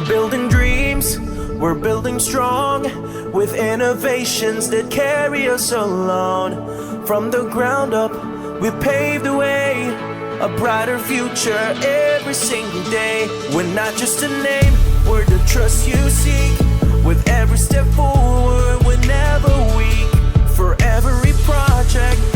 building dreams, we're building strong, with innovations that carry us along. From the ground up, we pave the way, a brighter future every single day. We're not just a name, we're the trust you seek. With every step forward, we're never weak. For every project